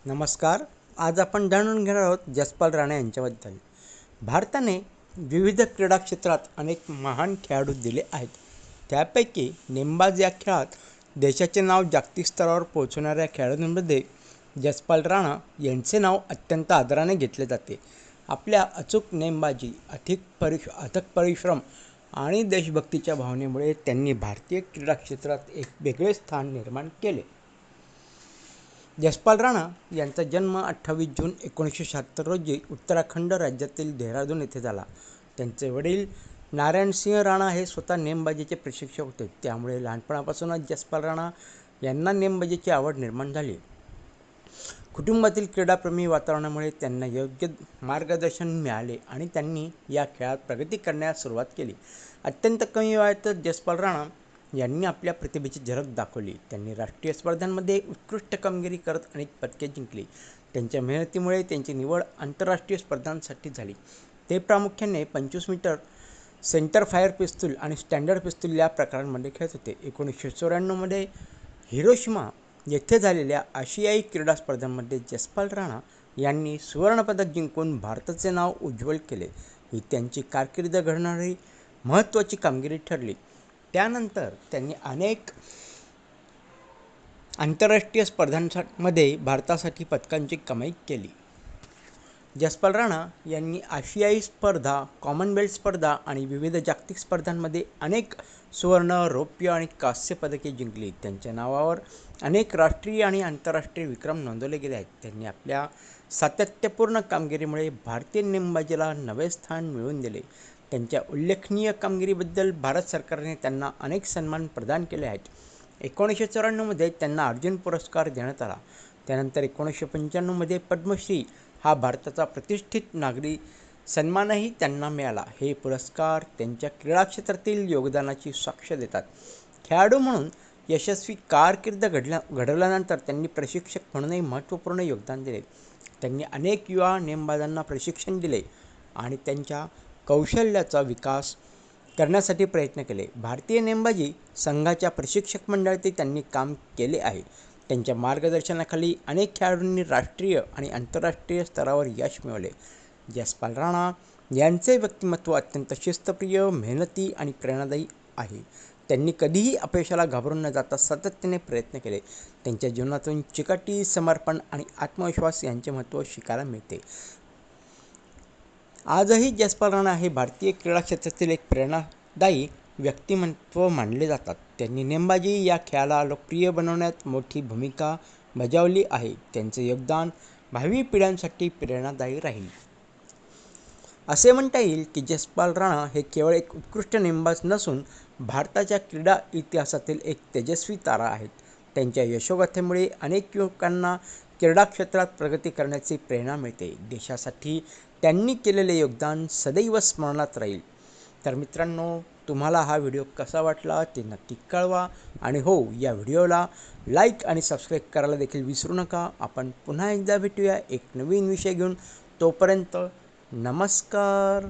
नमस्कार. आज आपण जाणून घेणार आहोत जसपाल राणा यांच्याबद्दल. भारताने विविध क्रीडा क्षेत्रात अनेक महान खेळाडू दिले आहेत. त्यापैकी नेमबाज या खेळात देशाचे नाव जागतिक स्तरावर पोहोचवणाऱ्या खेळाडूंमध्ये जसपाल राणा यांचे नाव अत्यंत आदराने घेतले जाते. आपल्या अचूक नेमबाजी, अथक परिश्रम आणि देशभक्तीच्या भावनेमुळे त्यांनी भारतीय क्रीडा क्षेत्रात एक वेगळे स्थान निर्माण केले. जसपाल राणा यांचा जन्म 28 जून 1976 रोजी उत्तराखंड राज्यातील देहरादून येथे झाला. त्यांचे वडील नारायण सिंह राणा हे स्वतः नेमबाजीचे प्रशिक्षक होते. त्यामुळे लहानपणापासूनच जसपाल राणा यांना नेमबाजीची आवड निर्माण झाली. कुटुंबातील क्रीडाप्रेमी वातावरणामुळे त्यांना योग्य मार्गदर्शन मिळाले आणि त्यांनी या खेळात प्रगती करण्यास सुरुवात केली. अत्यंत कमी वयातच जसपाल राणा यांनी आपल्या प्रतिभेची झलक दाखवली. त्यांनी राष्ट्रीय स्पर्धांमध्ये उत्कृष्ट कामगिरी करत अनेक पदके जिंकली. त्यांच्या मेहनतीमुळे त्यांची निवड आंतरराष्ट्रीय स्पर्धांसाठी झाली. ते प्रामुख्याने 25 मीटर, सेंटर फायर पिस्तूल आणि स्टँडर्ड पिस्तूल या प्रकारांमध्ये खेळत होते. 1994 मध्ये हिरोशिमा येथे झालेल्या आशियाई क्रीडा स्पर्धांमध्ये जसपाल राणा यांनी सुवर्णपदक जिंकून भारताचे नाव उज्ज्वल केले. ही त्यांची कारकीर्द घडणारी महत्त्वाची कामगिरी ठरली. त्यानंतर त्यांनी अनेक आंतरराष्ट्रीय स्पर्धांमध्ये भारतासाठी पदकांची कमाई केली. जसपाल राणा यांनी आशियाई स्पर्धा, कॉमनवेल्थ स्पर्धा आणि विविध जागतिक स्पर्धांमध्ये अनेक सुवर्ण, रौप्य आणि कांस्य पदके जिंकली. त्यांच्या नावावर अनेक राष्ट्रीय आणि आंतरराष्ट्रीय विक्रम नोंदवले गेले आहेत. त्यांनी आपल्या सातत्यपूर्ण कामगिरीमुळे भारतीय नेमबाजीला नवे स्थान मिळवून दिले. त्यांच्या उल्लेखनीय कामगिरीबद्दल भारत सरकारने त्यांना अनेक सन्मान प्रदान केले आहेत. 1994 मध्ये त्यांना अर्जुन पुरस्कार देण्यात आला. त्यानंतर 1995 मध्ये पद्मश्री हा भारताचा प्रतिष्ठित नागरी सन्मानही त्यांना मिळाला. हे पुरस्कार त्यांच्या क्रीडा क्षेत्रातील योगदानाची साक्ष देतात. खेळाडू म्हणून यशस्वी कारकीर्द घडवल्यानंतर त्यांनी प्रशिक्षक म्हणूनही महत्त्वपूर्ण योगदान दिले. त्यांनी अनेक युवा नेमबाजांना प्रशिक्षण दिले आणि त्यांच्या कौशल्याचा विकास करण्यासाठी प्रयत्न केले. भारतीय नेमबाजी संघाच्या प्रशिक्षक मंडळातही त्यांनी काम केले आहे. त्यांच्या मार्गदर्शनाखाली अनेक खेळाडूंनी राष्ट्रीय आणि आंतरराष्ट्रीय स्तरावर यश मिळवले. जसपाल राणा यांचे व्यक्तिमत्व अत्यंत शिस्तप्रिय, मेहनती आणि प्रेरणादायी आहे. त्यांनी कधीही अपयशाला घाबरून न जाता सातत्याने प्रयत्न केले. त्यांच्या जीवनातून चिकाटी, समर्पण आणि आत्मविश्वास यांचे महत्त्व शिकायला मिळते. आजही जसपाल राणा हे भारतीय क्रीडा क्षेत्रातील एक प्रेरणादायी व्यक्तिमत्व मानले जातात. त्यांनी नेमबाजी या खेळाला लोकप्रिय बनवण्यात मोठी भूमिका बजावली आहे. त्यांचे योगदान भावी पिढ्यांसाठी प्रेरणादायी राहील. असे म्हणता येईल की जसपाल राणा हे केवळ एक उत्कृष्ट नेमबाज नसून भारताच्या क्रीडा इतिहासातील एक तेजस्वी तारा आहेत. त्यांच्या यशोगाथेमुळे अनेक युवकांना क्रीडा क्षेत्रात प्रगती करण्याची प्रेरणा मिळते. देशासाठी त्यांनी केलेले योगदान सदैव स्मरणात राहील. तर मित्रांनो, तुम्हाला हा व्हिडिओ कसा वाटला ते नक्की कळवा आणि हो, या व्हिडिओला लाईक आणि सबस्क्राईब करायला देखील विसरू नका. आपण पुन्हा एकदा भेटूया एक नवीन विषय घेऊन. तोपर्यंत नमस्कार.